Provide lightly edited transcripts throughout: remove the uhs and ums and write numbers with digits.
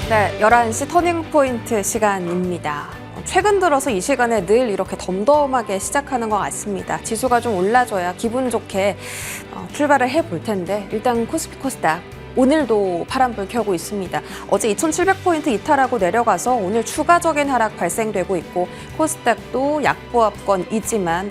네, 11시 터닝포인트 시간입니다. 최근 들어서 이 시간에 늘 이렇게 덤덤하게 시작하는 것 같습니다. 지수가 좀 올라줘야 기분 좋게 출발을 해볼 텐데 일단 코스피 코스닥 오늘도 파란불 켜고 있습니다. 어제 2,700포인트 이탈하고 내려가서 오늘 추가적인 하락 발생되고 있고 코스닥도 약보합권이지만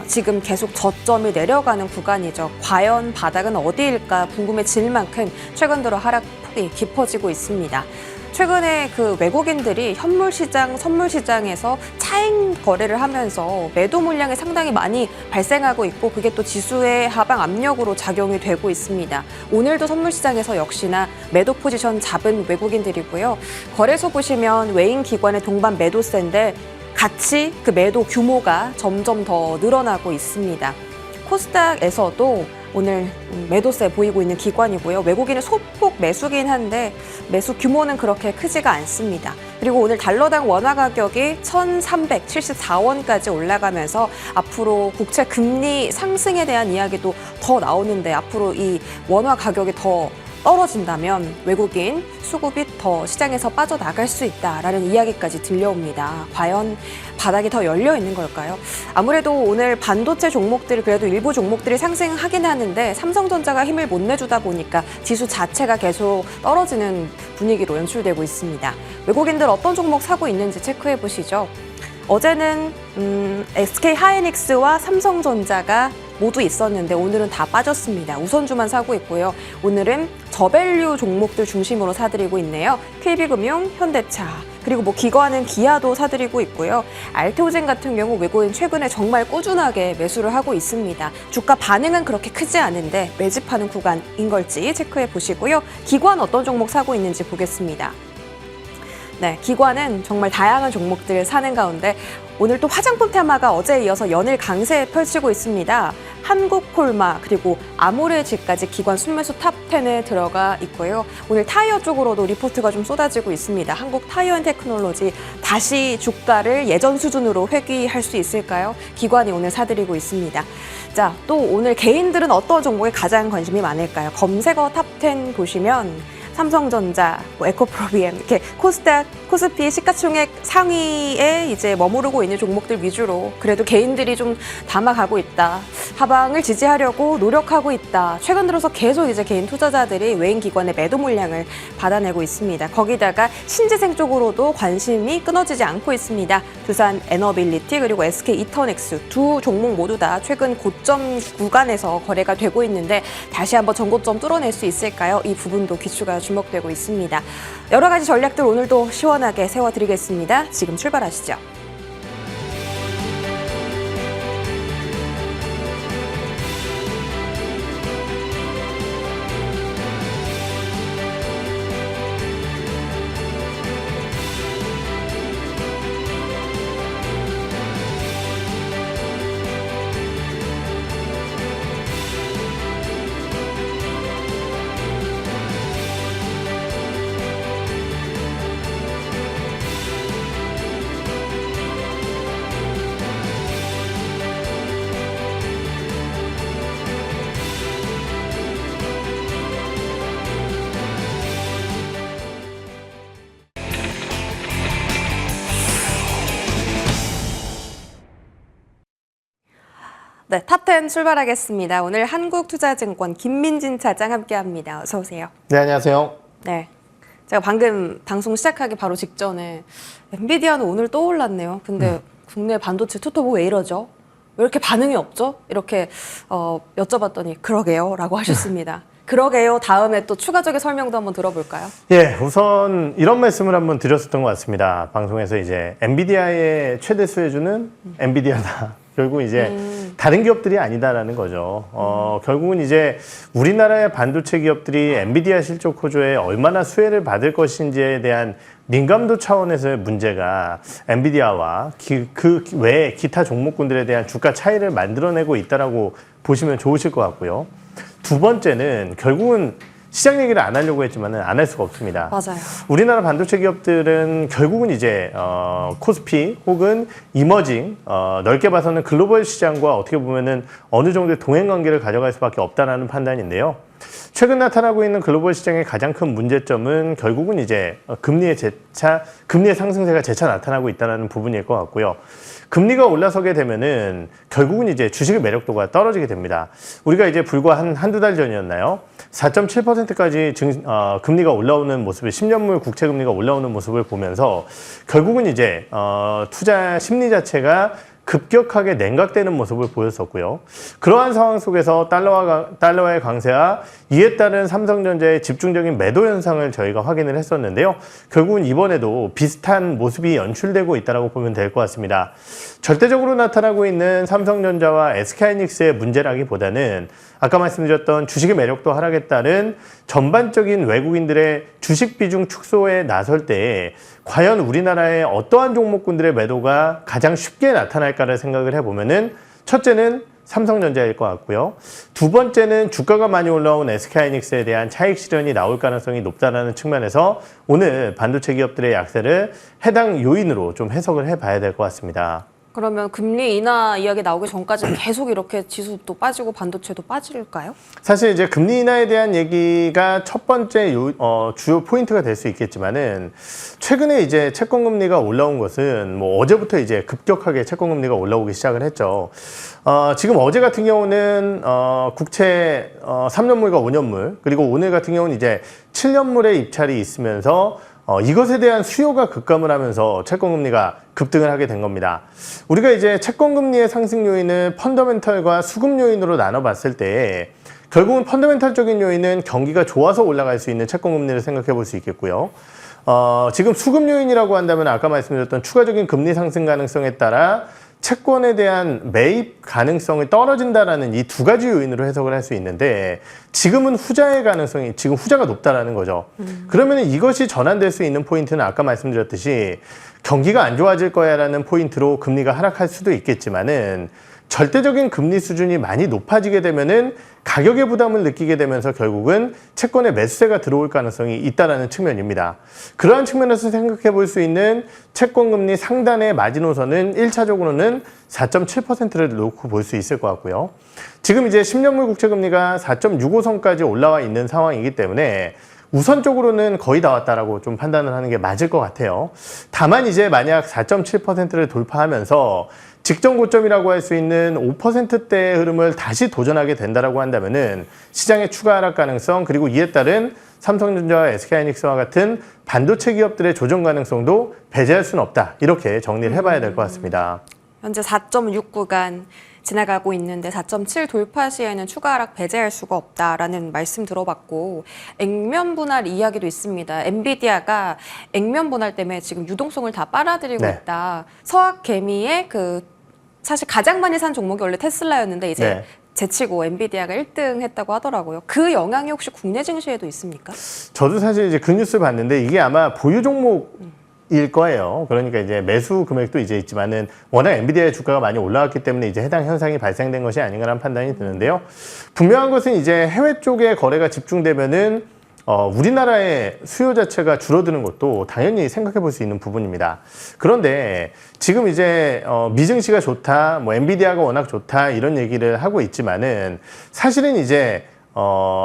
지금 계속 저점이 내려가는 구간이죠. 과연 바닥은 어디일까 궁금해질 만큼 최근 들어 하락폭이 깊어지고 있습니다. 최근에 그 외국인들이 현물시장, 선물시장에서 차익 거래를 하면서 매도 물량이 상당히 많이 발생하고 있고 그게 또 지수의 하방 압력으로 작용이 되고 있습니다. 오늘도 선물시장에서 역시나 매도 포지션 잡은 외국인들이고요. 거래소 보시면 외인 기관의 동반 매도세인데 같이 그 매도 규모가 점점 더 늘어나고 있습니다. 코스닥에서도 오늘 매도세 보이고 있는 기관이고요. 외국인은 소폭 매수긴 한데 매수 규모는 그렇게 크지가 않습니다. 그리고 오늘 달러당 원화 가격이 1,374원까지 올라가면서 앞으로 국채 금리 상승에 대한 이야기도 더 나오는데 앞으로 이 원화 가격이 더 떨어진다면 외국인 수급이 더 시장에서 빠져나갈 수 있다라는 이야기까지 들려옵니다. 과연 바닥이 더 열려 있는 걸까요? 아무래도 오늘 반도체 종목들 그래도 일부 종목들이 상승하긴 하는데 삼성전자가 힘을 못 내주다 보니까 지수 자체가 계속 떨어지는 분위기로 연출되고 있습니다. 외국인들 어떤 종목 사고 있는지 체크해 보시죠. 어제는 SK 하이닉스와 삼성전자가 모두 있었는데 오늘은 다 빠졌습니다. 우선주만 사고 있고요. 오늘은 저밸류 종목들 중심으로 사들이고 있네요. KB금융, 현대차, 그리고 뭐 기관은 기아도 사들이고 있고요. 알테오젠 같은 경우 외국인 최근에 정말 꾸준하게 매수를 하고 있습니다. 주가 반응은 그렇게 크지 않은데 매집하는 구간인 걸지 체크해 보시고요. 기관 어떤 종목 사고 있는지 보겠습니다. 네, 기관은 정말 다양한 종목들을 사는 가운데 오늘 또 화장품 테마가 어제에 이어서 연일 강세 펼치고 있습니다. 한국콜마 그리고 아모레지까지 기관 순매수 탑10에 들어가 있고요. 오늘 타이어 쪽으로도 리포트가 좀 쏟아지고 있습니다. 한국 타이어앤테크놀로지 다시 주가를 예전 수준으로 회귀할 수 있을까요? 기관이 오늘 사들이고 있습니다. 자, 또 오늘 개인들은 어떤 종목에 가장 관심이 많을까요? 검색어 탑10 보시면 삼성전자, 에코프로비엠 이렇게 코스닥, 코스피 시가총액 상위에 이제 머무르고 있는 종목들 위주로 그래도 개인들이 좀 담아가고 있다. 하방을 지지하려고 노력하고 있다. 최근 들어서 계속 이제 개인 투자자들이 외인 기관의 매도 물량을 받아내고 있습니다. 거기다가 신재생 쪽으로도 관심이 끊어지지 않고 있습니다. 두산 에너빌리티 그리고 SK 이터넥스 두 종목 모두 다 최근 고점 구간에서 거래가 되고 있는데 다시 한번 전고점 뚫어낼 수 있을까요? 이 부분도 귀추가 주목되고 있습니다. 여러 가지 전략들 오늘도 시원하게 세워드리겠습니다. 지금 출발하시죠. 네, 탑10 출발하겠습니다. 오늘 한국투자증권 김민진 차장 함께합니다. 어서 오세요. 네, 안녕하세요. 네, 제가 방금 방송 시작하기 바로 직전에 엔비디아는 오늘 또 올랐네요. 근데 국내 반도체 투톱은 왜 이러죠? 왜 이렇게 반응이 없죠? 이렇게 여쭤봤더니 그러게요 라고 하셨습니다. 그러게요. 다음에 또 추가적인 설명도 한번 들어볼까요? 예, 우선 이런 말씀을 한번 드렸었던 것 같습니다. 방송에서 이제 엔비디아의 최대 수혜주는 엔비디아다. 결국 이제 다른 기업들이 아니다라는 거죠. 결국은 이제 우리나라의 반도체 기업들이 엔비디아 실적 호조에 얼마나 수혜를 받을 것인지에 대한 민감도 차원에서의 문제가 엔비디아와 그 외에 기타 종목군들에 대한 주가 차이를 만들어내고 있다라고 보시면 좋으실 것 같고요. 두 번째는 결국은 시장 얘기를 안 하려고 했지만은 안 할 수가 없습니다. 맞아요. 우리나라 반도체 기업들은 결국은 이제 코스피 혹은 이머징 넓게 봐서는 글로벌 시장과 어떻게 보면은 어느 정도의 동행 관계를 가져갈 수밖에 없다라는 판단인데요. 최근 나타나고 있는 글로벌 시장의 가장 큰 문제점은 결국은 이제 금리의 상승세가 재차 나타나고 있다는 부분일 것 같고요. 금리가 올라서게 되면은 결국은 이제 주식의 매력도가 떨어지게 됩니다. 우리가 이제 불과 한두 달 전이었나요? 4.7%까지 금리가 올라오는 모습을 10년물 국채 금리가 올라오는 모습을 보면서 결국은 이제 투자 심리 자체가 급격하게 냉각되는 모습을 보였었고요. 그러한 상황 속에서 달러의 강세와 이에 따른 삼성전자의 집중적인 매도 현상을 저희가 확인을 했었는데요. 결국은 이번에도 비슷한 모습이 연출되고 있다고 보면 될 것 같습니다. 절대적으로 나타나고 있는 삼성전자와 SK하이닉스의 문제라기보다는 아까 말씀드렸던 주식의 매력도 하락에 따른 전반적인 외국인들의 주식 비중 축소에 나설 때에 과연 우리나라의 어떠한 종목군들의 매도가 가장 쉽게 나타날까를 생각을 해보면은 첫째는 삼성전자일 것 같고요. 두 번째는 주가가 많이 올라온 SK하이닉스에 대한 차익 실현이 나올 가능성이 높다는 측면에서 오늘 반도체 기업들의 약세를 해당 요인으로 좀 해석을 해봐야 될 것 같습니다. 그러면 금리 인하 이야기 나오기 전까지는 계속 이렇게 지수도 빠지고 반도체도 빠질까요? 사실 이제 금리 인하에 대한 얘기가 첫 번째 주요 포인트가 될 수 있겠지만은 최근에 이제 채권 금리가 올라온 것은 뭐 어제부터 이제 급격하게 채권 금리가 올라오기 시작을 했죠. 지금 어제 같은 경우는 국채 3년물과 5년물 그리고 오늘 같은 경우는 이제 7년물의 입찰이 있으면서 이것에 대한 수요가 급감을 하면서 채권금리가 급등을 하게 된 겁니다. 우리가 이제 채권금리의 상승 요인을 펀더멘털과 수급 요인으로 나눠봤을 때 결국은 펀더멘털적인 요인은 경기가 좋아서 올라갈 수 있는 채권금리를 생각해 볼 수 있겠고요. 지금 수급 요인이라고 한다면 아까 말씀드렸던 추가적인 금리 상승 가능성에 따라 채권에 대한 매입 가능성이 떨어진다라는 이 두 가지 요인으로 해석을 할 수 있는데 지금은 후자의 가능성이 지금 후자가 높다라는 거죠. 그러면 이것이 전환될 수 있는 포인트는 아까 말씀드렸듯이 경기가 안 좋아질 거야라는 포인트로 금리가 하락할 수도 있겠지만은 절대적인 금리 수준이 많이 높아지게 되면은 가격의 부담을 느끼게 되면서 결국은 채권에 매수세가 들어올 가능성이 있다는 측면입니다. 그러한 측면에서 생각해 볼 수 있는 채권금리 상단의 마지노선은 1차적으로는 4.7%를 놓고 볼 수 있을 것 같고요. 지금 이제 10년물 국채금리가 4.65선까지 올라와 있는 상황이기 때문에 우선적으로는 거의 다 왔다라고 좀 판단을 하는 게 맞을 것 같아요. 다만 이제 만약 4.7%를 돌파하면서 직전 고점이라고 할 수 있는 5%대의 흐름을 다시 도전하게 된다라고 한다면은 시장의 추가 하락 가능성 그리고 이에 따른 삼성전자와 SK하이닉스와 같은 반도체 기업들의 조정 가능성도 배제할 수는 없다. 이렇게 정리를 해봐야 될 것 같습니다. 현재 4.6 구간 지나가고 있는데 4.7 돌파 시에는 추가 하락 배제할 수가 없다라는 말씀 들어봤고 액면 분할 이야기도 있습니다. 엔비디아가 액면 분할 때문에 지금 유동성을 다 빨아들이고 있다. 서학 개미의 사실 가장 많이 산 종목이 원래 테슬라였는데 이제 제치고 엔비디아가 1등 했다고 하더라고요. 그 영향이 혹시 국내 증시에도 있습니까? 저도 사실 이제 그 뉴스 봤는데 이게 아마 보유 종목 일 거예요. 그러니까 이제 매수 금액도 이제 있지만은 워낙 엔비디아의 주가가 많이 올라왔기 때문에 이제 해당 현상이 발생된 것이 아닌가라는 판단이 드는데요. 분명한 것은 이제 해외 쪽에 거래가 집중되면은 우리나라의 수요 자체가 줄어드는 것도 당연히 생각해 볼 수 있는 부분입니다. 그런데 지금 이제 미증시가 좋다, 뭐 엔비디아가 워낙 좋다 이런 얘기를 하고 있지만은 사실은 이제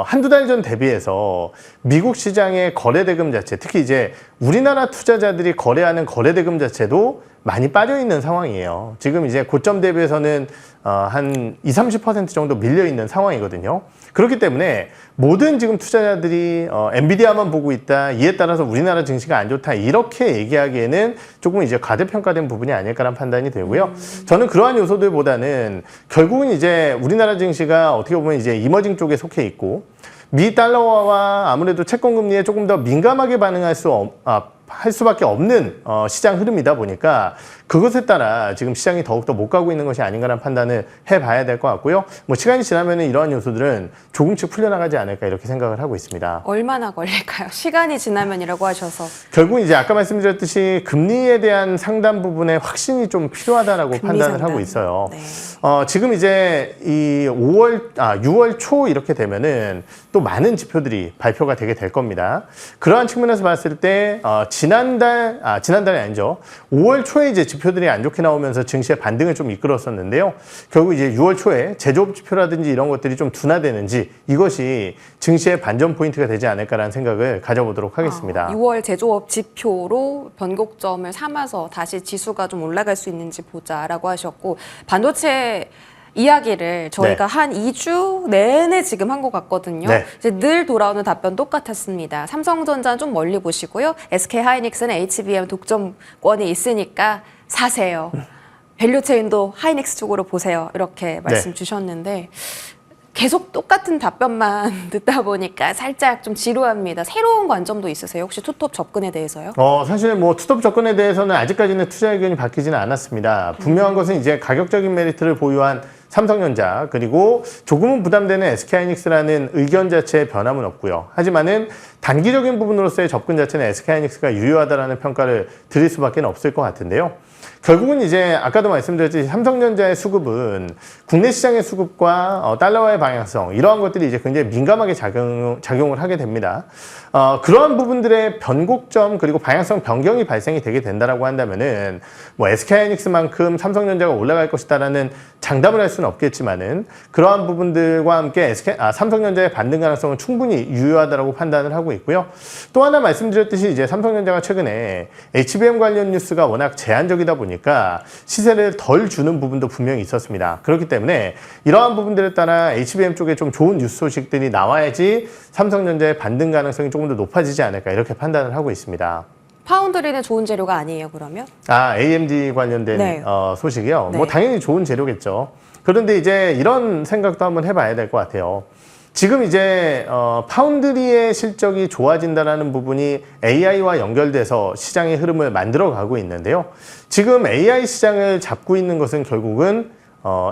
한두 달 전 대비해서 미국 시장의 거래대금 자체, 특히 이제 우리나라 투자자들이 거래하는 거래대금 자체도 많이 빠져 있는 상황이에요. 지금 이제 고점 대비해서는 한 20, 30% 정도 밀려 있는 상황이거든요. 그렇기 때문에 모든 지금 투자자들이 엔비디아만 보고 있다. 이에 따라서 우리나라 증시가 안 좋다. 이렇게 얘기하기에는 조금 이제 과대평가된 부분이 아닐까라는 판단이 들고요. 저는 그러한 요소들보다는 결국은 이제 우리나라 증시가 어떻게 보면 이제 이머징 쪽에 속해 있고 미 달러화와 아무래도 채권 금리에 조금 더 민감하게 반응할 할 수밖에 없는 시장 흐름이다 보니까 그것에 따라 지금 시장이 더욱더 못 가고 있는 것이 아닌가라는 판단을 해봐야 될 것 같고요. 뭐 시간이 지나면 이러한 요소들은 조금씩 풀려나가지 않을까 이렇게 생각을 하고 있습니다. 얼마나 걸릴까요? 시간이 지나면이라고 하셔서. 결국은 이제 아까 말씀드렸듯이 금리에 대한 상단 부분에 확신이 좀 필요하다라고 판단을 하고 있어요. 네. 지금 이제 이 6월 초 이렇게 되면은 또 많은 지표들이 발표가 되게 될 겁니다. 그러한 측면에서 봤을 때 지난달이 아니죠. 5월 초에 이제 지표들이 안 좋게 나오면서 증시의 반등을 좀 이끌었었는데요. 결국 이제 6월 초에 제조업 지표라든지 이런 것들이 좀 둔화되는지 이것이 증시의 반전 포인트가 되지 않을까라는 생각을 가져보도록 하겠습니다. 6월 제조업 지표로 변곡점을 삼아서 다시 지수가 좀 올라갈 수 있는지 보자라고 하셨고, 반도체 이야기를 저희가 한 2주 내내 지금 한 것 같거든요. 네. 이제 늘 돌아오는 답변 똑같았습니다. 삼성전자는 좀 멀리 보시고요. SK하이닉스는 HBM 독점권이 있으니까 사세요. 밸류체인도 하이닉스 쪽으로 보세요. 이렇게 말씀 주셨는데 계속 똑같은 답변만 듣다 보니까 살짝 좀 지루합니다. 새로운 관점도 있으세요? 혹시 투톱 접근에 대해서요? 사실 뭐 투톱 접근에 대해서는 아직까지는 투자 의견이 바뀌지는 않았습니다. 분명한 것은 이제 가격적인 메리트를 보유한 삼성전자 그리고 조금은 부담되는 SK하이닉스라는 의견 자체에 변함은 없고요. 하지만은 단기적인 부분으로서의 접근 자체는 SK하이닉스가 유효하다라는 평가를 드릴 수밖에 없을 것 같은데요. 결국은 이제 아까도 말씀드렸듯이 삼성전자의 수급은 국내 시장의 수급과 달러화의 방향성 이러한 것들이 이제 굉장히 민감하게 작용을 하게 됩니다. 그러한 부분들의 변곡점 그리고 방향성 변경이 발생이 되게 된다라고 한다면은 뭐 SK하이닉스만큼 삼성전자가 올라갈 것이다라는 장담을 할 수는 없겠지만은 그러한 부분들과 함께 삼성전자의 반등 가능성은 충분히 유효하다라고 판단을 하고 있고요. 또 하나 말씀드렸듯이 이제 삼성전자가 최근에 HBM 관련 뉴스가 워낙 제한적이다 보니까 시세를 덜 주는 부분도 분명히 있었습니다. 그렇기 때문에 이러한 부분들에 따라 HBM 쪽에 좀 좋은 뉴스 소식들이 나와야지 삼성전자의 반등 가능성이 조금 더 높아지지 않을까 이렇게 판단을 하고 있습니다. 파운드리는 좋은 재료가 아니에요, 그러면? AMD 관련된 소식이요. 네. 뭐 당연히 좋은 재료겠죠. 그런데 이제 이런 생각도 한번 해봐야 될 것 같아요. 지금 이제 파운드리의 실적이 좋아진다는 부분이 AI와 연결돼서 시장의 흐름을 만들어가고 있는데요. 지금 AI 시장을 잡고 있는 것은 결국은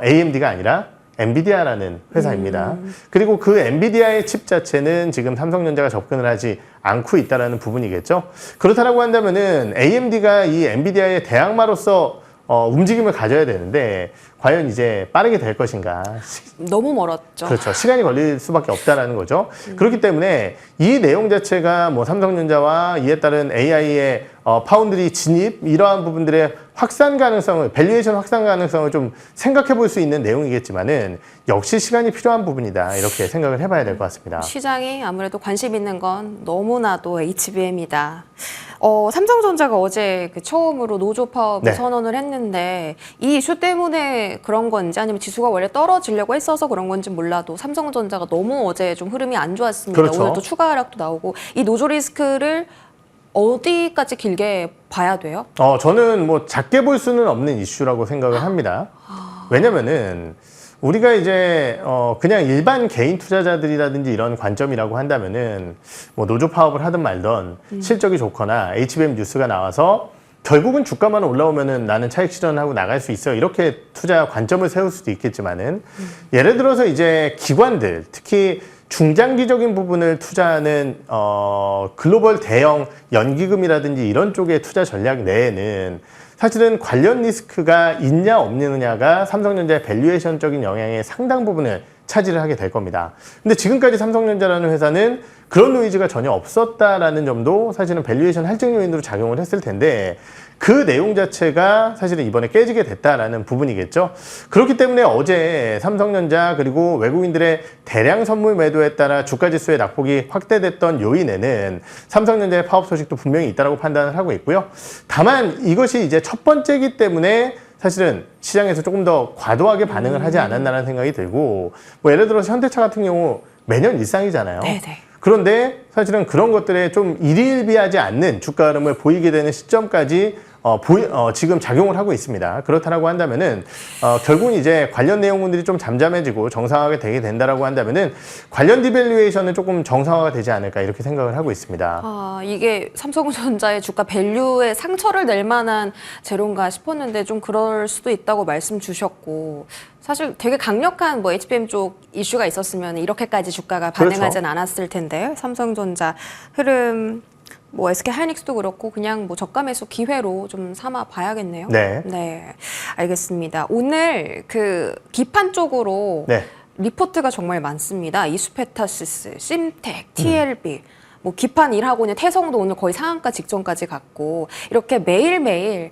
AMD가 아니라 엔비디아라는 회사입니다. 그리고 그 엔비디아의 칩 자체는 지금 삼성전자가 접근을 하지 않고 있다는 부분이겠죠. 그렇다고 한다면은 AMD가 이 엔비디아의 대항마로서 움직임을 가져야 되는데 과연 이제 빠르게 될 것인가? 너무 멀었죠. 그렇죠. 시간이 걸릴 수밖에 없다라는 거죠. 그렇기 때문에 이 내용 자체가 뭐 삼성전자와 이에 따른 AI의 파운드리 진입 이러한 부분들의 확산 가능성을 밸류에이션 확산 가능성을 좀 생각해 볼 수 있는 내용이겠지만은 역시 시간이 필요한 부분이다 이렇게 생각을 해봐야 될 것 같습니다. 시장이 아무래도 관심 있는 건 너무나도 HBM이다. 삼성전자가 어제 처음으로 노조 파업을 선언을 했는데 이 이슈 때문에 그런 건지 아니면 지수가 원래 떨어지려고 했어서 그런 건지 몰라도 삼성전자가 너무 어제 좀 흐름이 안 좋았습니다. 그렇죠. 오늘 또 추가 하락도 나오고 이 노조 리스크를 어디까지 길게 봐야 돼요? 저는 뭐 작게 볼 수는 없는 이슈라고 생각을 합니다. 왜냐면은 우리가 이제 그냥 일반 개인 투자자들이라든지 이런 관점이라고 한다면은 뭐 노조 파업을 하든 말든 실적이 좋거나 HBM 뉴스가 나와서 결국은 주가만 올라오면은 나는 차익 실현하고 나갈 수 있어요. 이렇게 투자 관점을 세울 수도 있겠지만은 예를 들어서 이제 기관들 특히 중장기적인 부분을 투자하는 글로벌 대형 연기금이라든지 이런 쪽의 투자 전략 내에는 사실은 관련 리스크가 있냐 없느냐가 삼성전자의 밸류에이션적인 영향의 상당 부분을 차지를 하게 될 겁니다. 근데 지금까지 삼성전자라는 회사는 그런 노이즈가 전혀 없었다라는 점도 사실은 밸류에이션 할증 요인으로 작용을 했을 텐데 그 내용 자체가 사실은 이번에 깨지게 됐다라는 부분이겠죠. 그렇기 때문에 어제 삼성전자 그리고 외국인들의 대량 선물 매도에 따라 주가지수의 낙폭이 확대됐던 요인에는 삼성전자의 파업 소식도 분명히 있다고 판단을 하고 있고요. 다만 이것이 이제 첫 번째이기 때문에 사실은 시장에서 조금 더 과도하게 반응을 하지 않았나라는 생각이 들고 뭐 예를 들어서 현대차 같은 경우 매년 일상이잖아요. 네네. 그런데 사실은 그런 것들에 좀 일희일비하지 않는 주가 흐름을 보이게 되는 시점까지 지금 작용을 하고 있습니다. 그렇다고 한다면은 결국은 이제 관련 내용분들이 좀 잠잠해지고 정상화가 되게 된다라고 한다면은 관련 디밸류에이션은 조금 정상화가 되지 않을까 이렇게 생각을 하고 있습니다. 이게 삼성전자의 주가 밸류에 상처를 낼 만한 재료인가 싶었는데 좀 그럴 수도 있다고 말씀 주셨고 사실 되게 강력한 뭐 HBM 쪽 이슈가 있었으면 이렇게까지 주가가 반응하진 않았을 텐데 삼성전자 흐름 뭐 SK하이닉스도 그렇고 그냥 뭐 저가 매수 기회로 좀 삼아 봐야겠네요. 네. 알겠습니다. 오늘 그 기판 쪽으로 리포트가 정말 많습니다. 이수페타시스, 심텍, TLB 뭐 기판 일하고 있는 태성도 오늘 거의 상한가 직전까지 갔고 이렇게 매일매일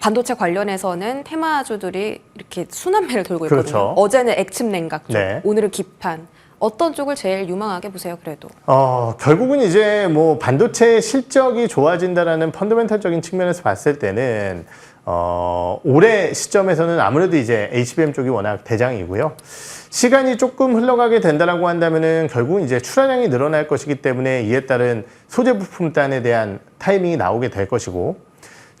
반도체 관련해서는 테마주들이 이렇게 순환매를 돌고 있거든요. 그렇죠. 어제는 액침 냉각 쪽, 네. 오늘은 기판. 어떤 쪽을 제일 유망하게 보세요, 그래도? 결국은 이제 뭐 반도체 실적이 좋아진다라는 펀더멘탈적인 측면에서 봤을 때는 올해 시점에서는 아무래도 이제 HBM 쪽이 워낙 대장이고요. 시간이 조금 흘러가게 된다라고 한다면은 결국은 이제 출하량이 늘어날 것이기 때문에 이에 따른 소재 부품단에 대한 타이밍이 나오게 될 것이고,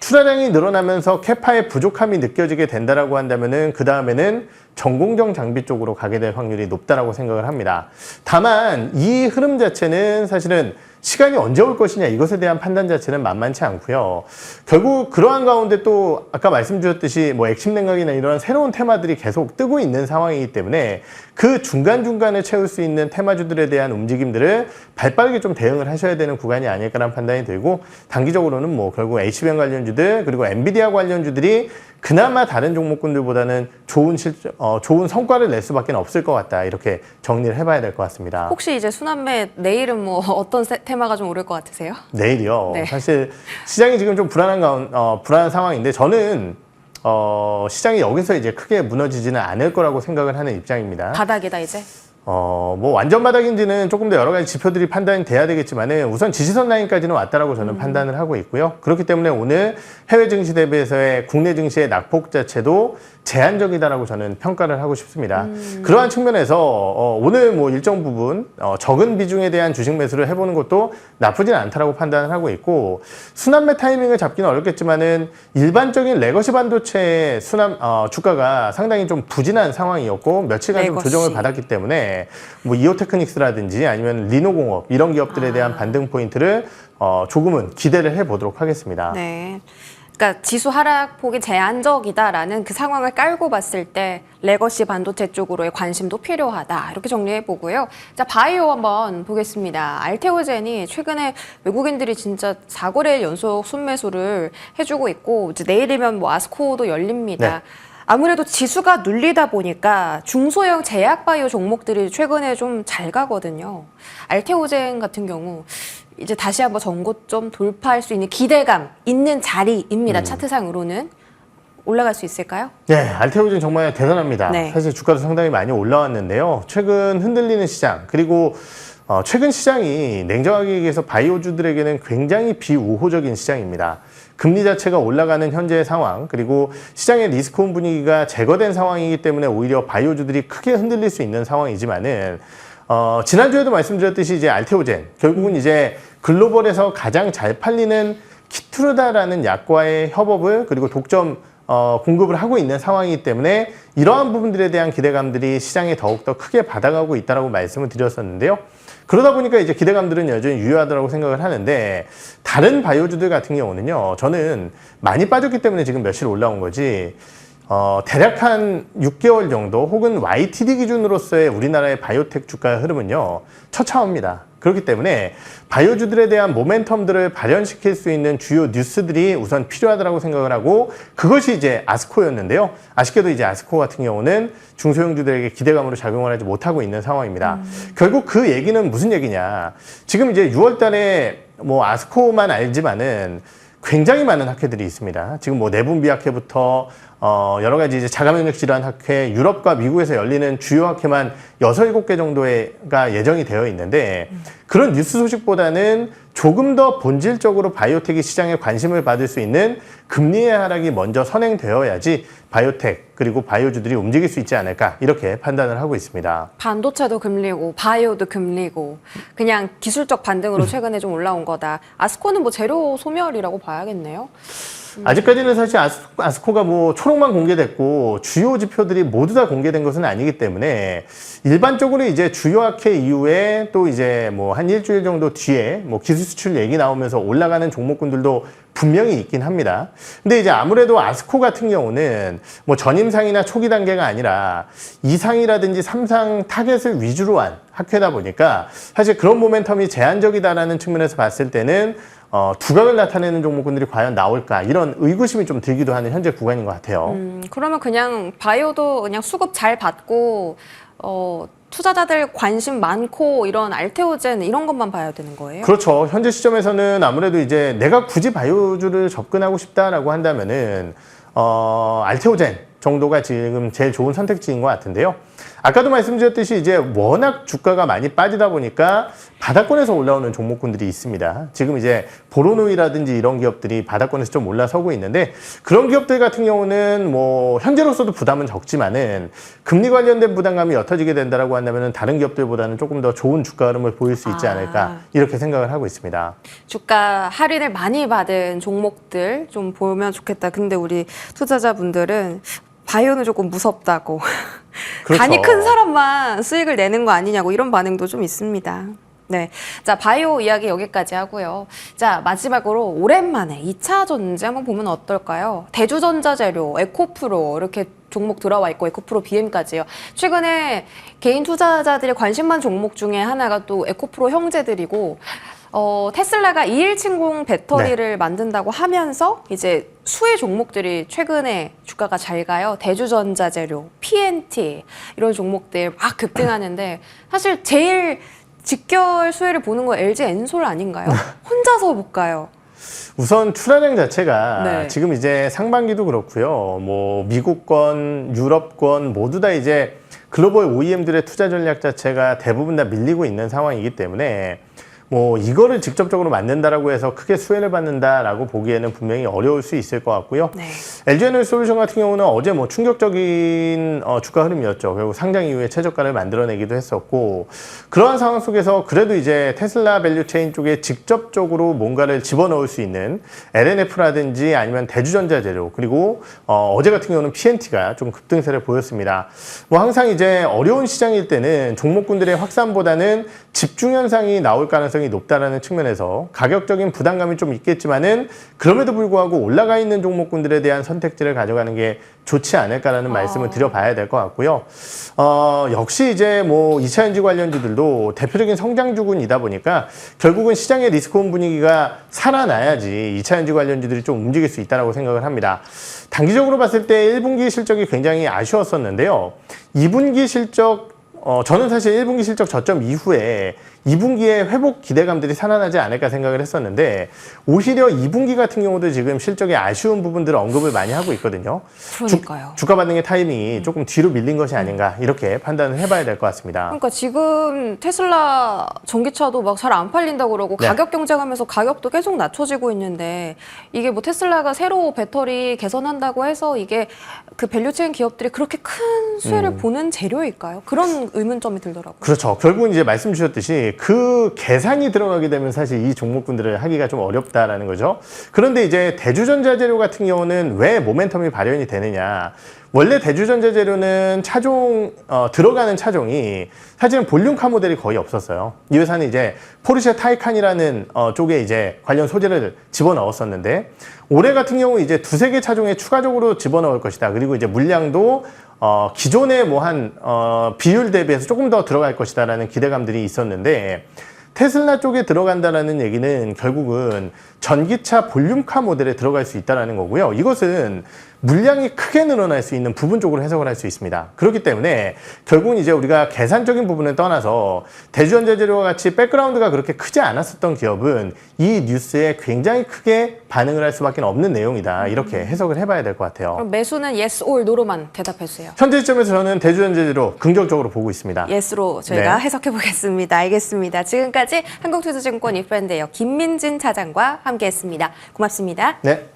출하량이 늘어나면서 캐파의 부족함이 느껴지게 된다라고 한다면은 그 다음에는 전공정 장비 쪽으로 가게 될 확률이 높다라고 생각을 합니다. 다만 이 흐름 자체는 사실은 시간이 언제 올 것이냐 이것에 대한 판단 자체는 만만치 않고요. 결국 그러한 가운데 또 아까 말씀드렸듯이 뭐 액침 냉각이나 이런 새로운 테마들이 계속 뜨고 있는 상황이기 때문에 그 중간중간에 채울 수 있는 테마주들에 대한 움직임들을 발빠르게 좀 대응을 하셔야 되는 구간이 아닐까라는 판단이 들고, 단기적으로는 뭐 결국 HBM 관련주들 그리고 엔비디아 관련주들이 그나마 다른 종목군들보다는 좋은 성과를 낼 수밖에 없을 것 같다, 이렇게 정리를 해봐야 될 것 같습니다. 혹시 이제 순환매 내일은 뭐 어떤 테마가 좀 오를 것 같으세요? 내일이요. 네. 사실 시장이 지금 좀 불안한 상황인데 저는 시장이 여기서 이제 크게 무너지지는 않을 거라고 생각을 하는 입장입니다. 바닥이다 이제. 뭐 완전 바닥인지는 조금 더 여러 가지 지표들이 판단이 돼야 되겠지만은 우선 지지선 라인까지는 왔다라고 저는 판단을 하고 있고요. 그렇기 때문에 오늘 해외 증시 대비해서의 국내 증시의 낙폭 자체도 제한적이다라고 저는 평가를 하고 싶습니다. 그러한 측면에서 오늘 뭐 일정 부분 적은 비중에 대한 주식 매수를 해보는 것도 나쁘진 않다라고 판단을 하고 있고, 순환매 타이밍을 잡기는 어렵겠지만은 일반적인 레거시 반도체의 주가가 상당히 좀 부진한 상황이었고 며칠간 좀 조정을 받았기 때문에 뭐 이오테크닉스라든지 아니면 리노공업 이런 기업들에 대한 반등 포인트를 조금은 기대를 해보도록 하겠습니다. 네. 그러니까 지수 하락폭이 제한적이다라는 그 상황을 깔고 봤을 때 레거시 반도체 쪽으로의 관심도 필요하다, 이렇게 정리해 보고요. 자, 바이오 한번 보겠습니다. 알테오젠이 최근에 외국인들이 진짜 4거래일 연속 순매수를 해주고 있고, 이제 내일이면 뭐 아스코도 열립니다. 네. 아무래도 지수가 눌리다 보니까 중소형 제약 바이오 종목들이 최근에 좀 잘 가거든요. 알테오젠 같은 경우 이제 다시 한번 전고점 돌파할 수 있는 기대감 있는 자리입니다. 차트상으로는. 올라갈 수 있을까요? 네, 알테오젠 정말 대단합니다. 네. 사실 주가도 상당히 많이 올라왔는데요. 최근 흔들리는 시장, 그리고 최근 시장이 냉정하게 얘기해서 바이오주들에게는 굉장히 비우호적인 시장입니다. 금리 자체가 올라가는 현재의 상황, 그리고 시장의 리스크온 분위기가 제거된 상황이기 때문에 오히려 바이오주들이 크게 흔들릴 수 있는 상황이지만은 지난주에도 말씀드렸듯이 이제 알테오젠, 결국은 이제 글로벌에서 가장 잘 팔리는 키투르다라는 약과의 협업을 그리고 독점 공급을 하고 있는 상황이기 때문에 이러한 부분들에 대한 기대감들이 시장에 더욱더 크게 받아가고 있다라고 말씀을 드렸었는데요. 그러다 보니까 이제 기대감들은 여전히 유효하다고 생각을 하는데, 다른 바이오주들 같은 경우는요, 저는 많이 빠졌기 때문에 지금 며칠 올라온 거지, 대략 한 6개월 정도 혹은 YTD 기준으로서의 우리나라의 바이오텍 주가 흐름은요, 처참합니다. 그렇기 때문에 바이오주들에 대한 모멘텀들을 발현시킬 수 있는 주요 뉴스들이 우선 필요하다고 생각을 하고, 그것이 이제 아스코였는데요. 아쉽게도 이제 아스코 같은 경우는 중소형주들에게 기대감으로 작용을 하지 못하고 있는 상황입니다. 결국 그 얘기는 무슨 얘기냐. 지금 이제 6월 달에 뭐 아스코만 알지만은 굉장히 많은 학회들이 있습니다. 지금 뭐 내분비 학회부터 여러 가지 이제 자가면역 질환 학회, 유럽과 미국에서 열리는 주요 학회만 6, 7개 정도가 예정이 되어 있는데, 그런 뉴스 소식보다는 조금 더 본질적으로 바이오텍이 시장에 관심을 받을 수 있는 금리의 하락이 먼저 선행되어야지 바이오텍 그리고 바이오주들이 움직일 수 있지 않을까, 이렇게 판단을 하고 있습니다. 반도체도 금리고 바이오도 금리고 그냥 기술적 반등으로 최근에 좀 올라온 거다. 아스코는 뭐 재료 소멸이라고 봐야겠네요. 아직까지는 사실 아스코가 뭐 초록만 공개됐고 주요 지표들이 모두 다 공개된 것은 아니기 때문에 일반적으로 이제 주요 학회 이후에 또 이제 뭐 한 일주일 정도 뒤에 뭐 기술 수출 얘기 나오면서 올라가는 종목군들도 분명히 있긴 합니다. 근데 이제 아무래도 아스코 같은 경우는 뭐 전임상이나 초기 단계가 아니라 2상이라든지 3상 타겟을 위주로 한 학회다 보니까 사실 그런 모멘텀이 제한적이다라는 측면에서 봤을 때는 두각을 나타내는 종목군들이 과연 나올까, 이런 의구심이 좀 들기도 하는 현재 구간인 것 같아요. 그러면 그냥 바이오도 그냥 수급 잘 받고 투자자들 관심 많고 이런 알테오젠 이런 것만 봐야 되는 거예요? 그렇죠. 현재 시점에서는 아무래도 이제 내가 굳이 바이오주를 접근하고 싶다라고 한다면은 알테오젠 정도가 지금 제일 좋은 선택지인 것 같은데요. 아까도 말씀드렸듯이 이제 워낙 주가가 많이 빠지다 보니까 바닥권에서 올라오는 종목군들이 있습니다. 지금 이제 보로노이라든지 이런 기업들이 바닥권에서 좀 올라서고 있는데 그런 기업들 같은 경우는 뭐 현재로서도 부담은 적지만은 금리 관련된 부담감이 옅어지게 된다라고 한다면은 다른 기업들보다는 조금 더 좋은 주가 흐름을 보일 수 있지 않을까 이렇게 생각을 하고 있습니다. 주가 할인을 많이 받은 종목들 좀 보면 좋겠다. 근데 우리 투자자분들은 바이오는 조금 무섭다고. 그렇죠. 간이 큰 사람만 수익을 내는 거 아니냐고 이런 반응도 좀 있습니다. 네. 자, 바이오 이야기 여기까지 하고요. 자, 마지막으로 오랜만에 2차 전지 한번 보면 어떨까요? 대주전자재료, 에코프로 이렇게 종목 들어와 있고 에코프로 BM까지요. 최근에 개인 투자자들이 관심 많은 종목 중에 하나가 또 에코프로 형제들이고 테슬라가 2일침공 배터리를 만든다고 하면서 이제 수혜 종목들이 최근에 주가가 잘 가요. 대주전자재료, PNT 이런 종목들 막 급등하는데 사실 제일 직결 수혜를 보는 건 LG 엔솔 아닌가요? 혼자서 못 가요. 우선 출하량 자체가 네. 지금 이제 상반기도 그렇고요. 뭐 미국권, 유럽권 모두 다 이제 글로벌 OEM들의 투자 전략 자체가 대부분 다 밀리고 있는 상황이기 때문에 뭐 이거를 직접적으로 만든다라고 해서 크게 수혜를 받는다라고 보기에는 분명히 어려울 수 있을 것 같고요. 네. LG에너지솔루션 같은 경우는 어제 뭐 충격적인 주가 흐름이었죠. 결국 상장 이후에 최저가를 만들어내기도 했었고 그러한 상황 속에서 그래도 이제 테슬라 밸류체인 쪽에 직접적으로 뭔가를 집어넣을 수 있는 LNF라든지 아니면 대주전자재료 그리고 어제 같은 경우는 PNT가 좀 급등세를 보였습니다. 뭐 항상 이제 어려운 시장일 때는 종목군들의 확산보다는 집중 현상이 나올 가능성이 높다라는 측면에서 가격적인 부담감이 좀 있겠지만은 그럼에도 불구하고 올라가 있는 종목군들에 대한 선택지를 가져가는 게 좋지 않을까라는 말씀을 드려봐야 될 것 같고요. 역시 이제 뭐 2차전지 관련주들도 대표적인 성장주군이다 보니까 결국은 시장의 리스크온 분위기가 살아나야지 2차전지 관련주들이 좀 움직일 수 있다고 생각을 합니다. 단기적으로 봤을 때 1분기 실적이 굉장히 아쉬웠었는데요. 2분기 실적 저는 사실 1분기 실적 저점 이후에 2분기에 회복 기대감들이 살아나지 않을까 생각을 했었는데 오히려 2분기 같은 경우도 지금 실적에 아쉬운 부분들을 언급을 많이 하고 있거든요. 그러니까요. 주가 반등의 타이밍이 조금 뒤로 밀린 것이 아닌가 이렇게 판단을 해봐야 될 것 같습니다. 그러니까 지금 테슬라 전기차도 막 잘 안 팔린다고 그러고 네. 가격 경쟁하면서 가격도 계속 낮춰지고 있는데 이게 뭐 테슬라가 새로 배터리 개선한다고 해서 이게 그 밸류체인 기업들이 그렇게 큰 수혜를 보는 재료일까요? 그런 의문점이 들더라고요. 그렇죠. 결국은 이제 말씀 주셨듯이 그 계산이 들어가게 되면 사실 이 종목군들을 하기가 좀 어렵다라는 거죠. 그런데 이제 대주전자재료 같은 경우는 왜 모멘텀이 발현이 되느냐. 원래 대주전자재료는 차종, 들어가는 차종이 사실은 볼륨카 모델이 거의 없었어요. 이 회사는 이제 포르쉐 타이칸이라는 쪽에 이제 관련 소재를 집어넣었었는데 올해 같은 경우 이제 두세 개 차종에 추가적으로 집어넣을 것이다. 그리고 이제 물량도 기존의 뭐 비율 대비해서 조금 더 들어갈 것이다라는 기대감들이 있었는데 테슬라 쪽에 들어간다라는 얘기는 결국은 전기차 볼륨카 모델에 들어갈 수 있다는 거고요. 이것은 물량이 크게 늘어날 수 있는 부분적으로 해석을 할 수 있습니다. 그렇기 때문에 결국은 이제 우리가 계산적인 부분을 떠나서 대주전자재료와 같이 백그라운드가 그렇게 크지 않았었던 기업은 이 뉴스에 굉장히 크게 반응을 할 수밖에 없는 내용이다. 이렇게 해석을 해봐야 될 것 같아요. 그럼 매수는 yes or no로만 대답해주세요. 현재 시점에서 저는 대주전자재료 긍정적으로 보고 있습니다. yes로 저희가 네. 해석해 보겠습니다. 알겠습니다. 지금까지 한국투자증권 이프랜드의 김민진 차장과 함께했습니다. 고맙습니다. 네.